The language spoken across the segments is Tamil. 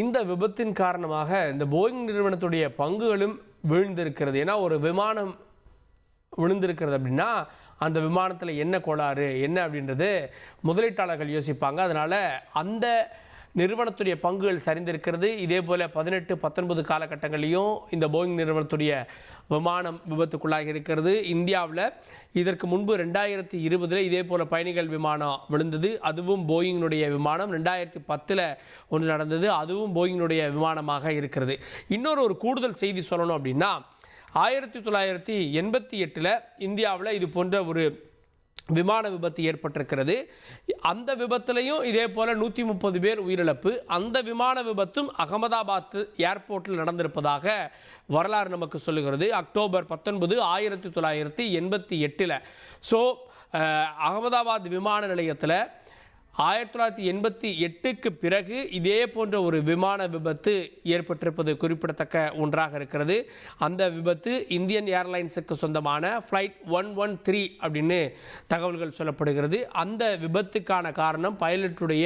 இந்த விபத்தின் காரணமாக இந்த போயிங் நிறுவனத்துடைய பங்குகளும் வீழ்ந்திருக்கிறது. ஏன்னா ஒரு விமானம் விழுந்திருக்கிறது அப்படின்னா அந்த விமானத்தில் என்ன கோளாறு என்ன அப்படின்றது முதலீட்டாளர்கள் யோசிப்பாங்க. அதனால் அந்த நிறுவனத்துடைய பங்குகள் சரிந்திருக்கிறது. இதே போல் 18-19 காலகட்டங்களிலும் இந்த போயிங் நிறுவனத்துடைய விமானம் விபத்துக்குள்ளாகி இருக்கிறது. இந்தியாவில் இதற்கு முன்பு 2020 இதே போல் பயணிகள் விமானம் விழுந்தது. அதுவும் போயிங்கினுடைய விமானம். 2010 ஒன்று நடந்தது. அதுவும் போயிங்கினுடைய விமானமாக இருக்கிறது. இன்னொரு கூடுதல் செய்தி சொல்லணும் அப்படின்னா 1988 இந்தியாவில் இது போன்ற ஒரு விமான விபத்து ஏற்பட்டிருக்கிறது. அந்த விபத்துலையும் இதே போல் 130 பேர் உயிரிழப்பு. அந்த விமான விபத்தும் அகமதாபாத் ஏர்போர்ட்டில் நடந்திருப்பதாக வரலாறு நமக்கு சொல்லுகிறது. அக்டோபர் 19, 1988. ஸோ அகமதாபாத் விமான நிலையத்தில் 1988க்கு பிறகு இதே போன்ற ஒரு விமான விபத்து ஏற்பட்டிருப்பது குறிப்பிடத்தக்க ஒன்றாக இருக்கிறது. அந்த விபத்து இந்தியன் ஏர்லைன்ஸுக்கு சொந்தமான ஃப்ளைட் 113 அப்படின்னு தகவல்கள் சொல்லப்படுகிறது. அந்த விபத்துக்கான காரணம் பைலட்டுடைய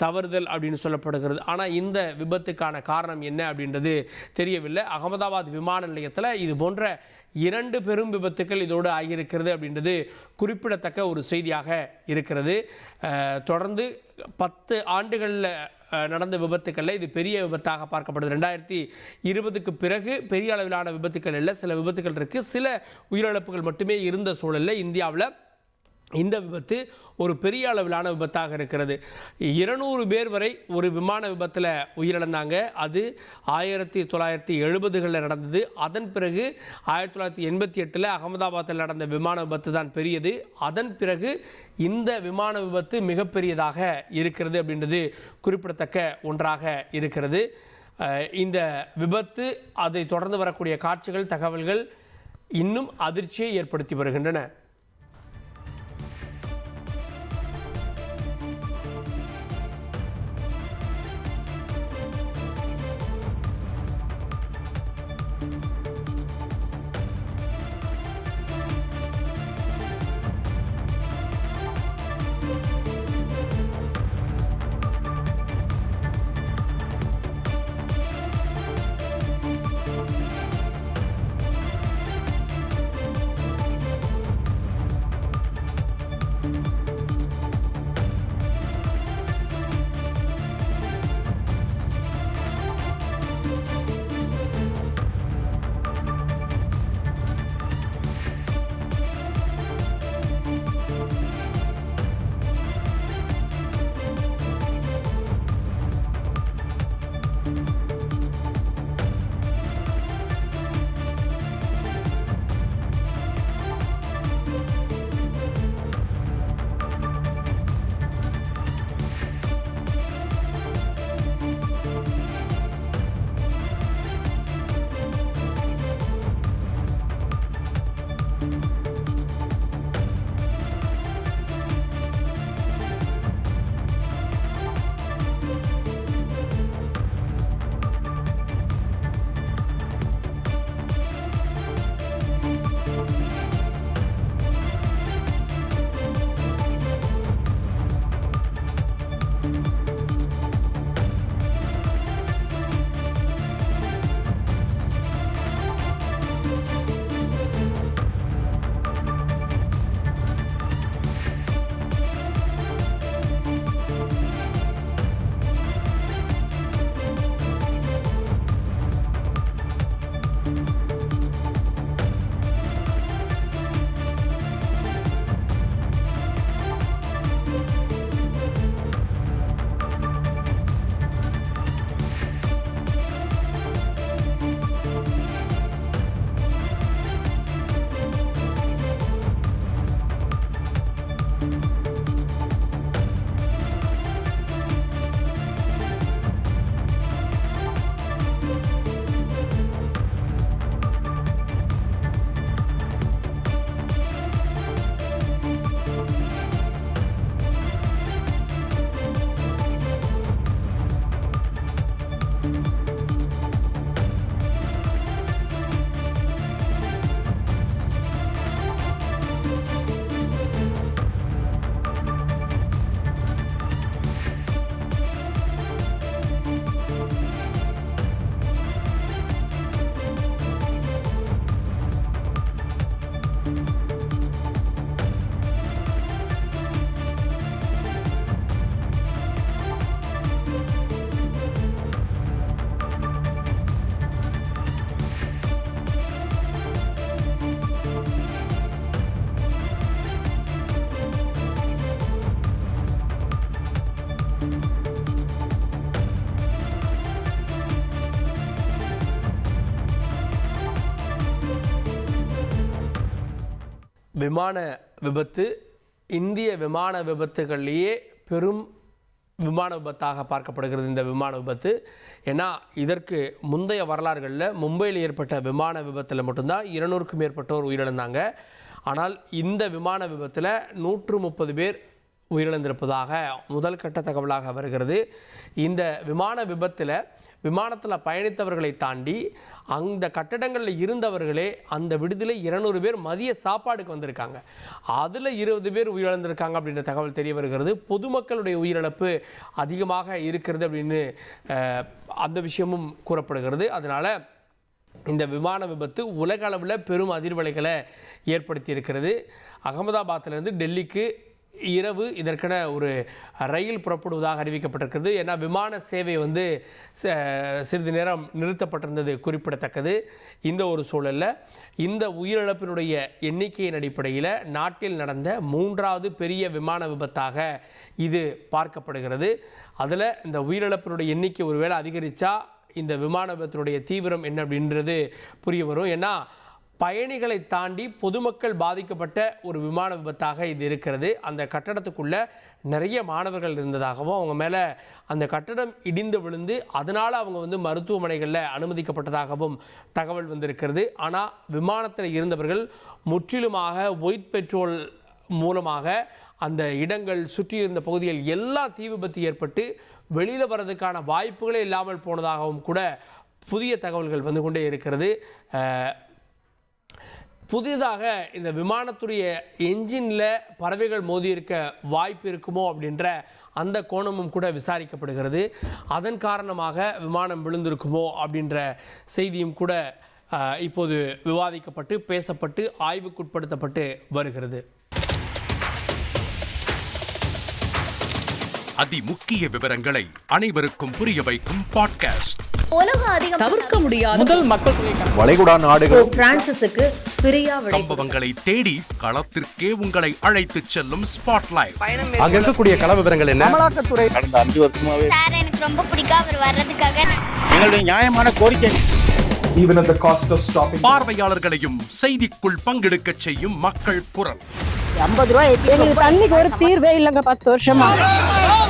தவறுதல் அப்படின்னு சொல்லப்படுகிறது. ஆனால் இந்த விபத்துக்கான காரணம் என்ன அப்படின்றது தெரியவில்லை. அகமதாபாத் விமான நிலையத்தில் இது போன்ற 2 பெரும் விபத்துக்கள் இதோடு ஆகியிருக்கிறது அப்படின்றது குறிப்பிடத்தக்க ஒரு செய்தியாக இருக்கிறது. தொடர்ந்து 10 ஆண்டுகளில் நடந்த விபத்துக்களில் இது பெரிய விபத்தாக பார்க்கப்படுது. 2020க்கு பிறகு பெரிய அளவிலான விபத்துக்கள் இல்லை, சில விபத்துக்கள் இருக்குது. சில உயிரிழப்புகள் மட்டுமே இருந்த சூழலில் இந்தியாவில் இந்த விபத்து ஒரு பெரிய அளவிலான விபத்தாக இருக்கிறது. 200 பேர் வரை ஒரு விமான விபத்தில் உயிரிழந்தாங்க. அது 1970களில் நடந்தது. அதன் பிறகு 1988 அகமதாபாத்தில் நடந்த விமான விபத்து தான் பெரியது. அதன் பிறகு இந்த விமான விபத்து மிகப்பெரியதாக இருக்கிறது அப்படின்றது குறிப்பிடத்தக்க ஒன்றாக இருக்கிறது. இந்த விபத்து, அதை தொடர்ந்து வரக்கூடிய காட்சிகள், தகவல்கள் இன்னும் அதிர்ச்சியை ஏற்படுத்தி வருகின்றன. விமான விபத்து இந்திய விமான விபத்துகள்லேயே பெரும் விமான விபத்தாக பார்க்கப்படுகிறது இந்த விமான விபத்து. ஏன்னா இதற்கு முந்தைய வரலாறுகளில் மும்பையில் ஏற்பட்ட விமான விபத்தில் மட்டும்தான் 200க்கும் மேற்பட்டோர் உயிரிழந்தாங்க. ஆனால் இந்த விமான விபத்தில் 130 பேர் உயிரிழந்திருப்பதாக முதல் கட்ட தகவலாக வருகிறது. இந்த விமான விபத்தில் விமானத்தில் பயணித்தவர்களை தாண்டி அந்த கட்டடங்களில் இருந்தவர்களே அந்த விடுதியில் 200 பேர் மதிய சாப்பாடுக்கு வந்திருக்காங்க. அதில் 20 பேர் உயிரிழந்திருக்காங்க அப்படின்ற தகவல் தெரிய வருகிறது. பொதுமக்களுடைய உயிரிழப்பு அதிகமாக இருக்கிறது அப்படின்னு அந்த விஷயமும் கூறப்படுகிறது. அதனால் இந்த விமான விபத்து உலக அளவில் பெரும் அதிர்வலைகளை ஏற்படுத்தி இருக்கிறது. அகமதாபாத்திலிருந்து டெல்லிக்கு இரவு இதற்கென ஒரு ரயில் புறப்படுவதாக அறிவிக்கப்பட்டிருக்கிறது. ஏன்னா விமான சேவை சிறிது நேரம் நிறுத்தப்பட்டிருந்தது குறிப்பிடத்தக்கது. இந்த ஒரு சூழலில் இந்த உயிரிழப்பினுடைய எண்ணிக்கையின் அடிப்படையில் நாட்டில் நடந்த 3வது பெரிய விமான விபத்தாக இது பார்க்கப்படுகிறது. அதில் இந்த உயிரிழப்பினுடைய எண்ணிக்கை ஒருவேளை அதிகரித்தா இந்த விமான விபத்தினுடைய தீவிரம் என்ன அப்படின்றது புரிய வரும். ஏன்னா பயணிகளை தாண்டி பொதுமக்கள் பாதிக்கப்பட்ட ஒரு விமான விபத்தாக இது இருக்கிறது. அந்த கட்டடத்துக்குள்ளே நிறைய மாணவர்கள் இருந்ததாகவும் அவங்க மேலே அந்த கட்டடம் இடிந்து விழுந்து அதனால் அவங்க மருத்துவமனைகளில் அனுமதிக்கப்பட்டதாகவும் தகவல் வந்திருக்கிறது. ஆனால் விமானத்தில் இருந்தவர்கள் முற்றிலுமாக ஒயிட் பெட்ரோல் மூலமாக அந்த இடங்கள் சுற்றியிருந்த பகுதிகள் எல்லாம் தீ விபத்து ஏற்பட்டு வெளியில் வர்றதுக்கான வாய்ப்புகளே இல்லாமல் போனதாகவும் கூட புதிய தகவல்கள் வந்து கொண்டே இருக்கிறது. புதிதாக இந்த விமானத்துடைய என்ஜினில் பறவைகள் மோதியிருக்க வாய்ப்பு இருக்குமோ அப்படின்ற அந்த கோணமும் கூட விசாரிக்கப்படுகிறது. அதன் காரணமாக விமானம் விழுந்திருக்குமோ அப்படின்ற செய்தியும் கூட இப்போது விவாதிக்கப்பட்டு பேசப்பட்டு ஆய்வுக்குட்படுத்தப்பட்டு வருகிறது. அதிமுக்கிய விவரங்களை அனைவருக்கும் புரிய வைக்கும் பாட்காஸ்ட். தவிர்க்க முடியாத முதல் மக்கள் வளைகுடா நாடுகள் பிரான்சிஸுக்கு பிரியா சம்பவங்களை தேடி களத்திற்கே உங்களை அழைத்து செல்லும் ஸ்பாட்லைட். அங்க இருக்கக்கூடிய கள விவரங்கள் என்ன? அமலாக்கத்துறை கடந்த 5 வருஷமாவே சார் எனக்கு ரொம்ப பிடிக்கும் அவர் வர்றதுக்காக எங்களுடைய நியாயமான கோரிக்கை. Even at the cost of stopping பார்வையாளர்களையும் செய்திக்குள் பங்கெடுக்க செய்யும் மக்கள் குரல். 50 ரூபாய் எங்களுக்கு தண்ணிக்கு ஒரு தீர்வே இல்லங்க 10 வருஷமா.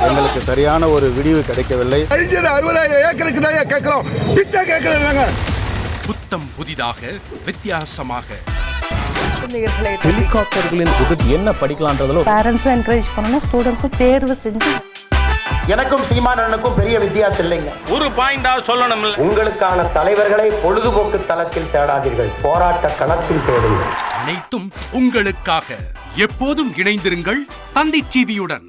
எங்களுக்கு சரியான ஒரு விடிவு கிடைக்கவில்லை. 60,000 ஏக்கருக்கு தான் கேட்கிறோம், பிச்சை கேட்கறாங்க. புத்தம் புதிதாக வித்தியாசமாக ஹெலிகாப்டர்களின் உதவி என்ன படிக்கலாம்ன்றதுல பேரண்ட்ஸும் என்கரேஜ் பண்ணணும், ஸ்டூடெண்ட்ஸும் தேர்வு செஞ்சு. எனக்கும் சீமானனுக்கும் பெரிய வித்தியாசம் இல்லைங்க. ஒரு பாயிண்டா சொல்லணும். உங்களுக்கான தலைவர்களை பொழுதுபோக்கு தளத்தில் தேடாதீர்கள், போராட்ட களத்தில் தேடுங்கள். அனைத்தும் உங்களுக்காக. எப்போதும் இணைந்திருங்கள் தந்தி டிவியுடன்.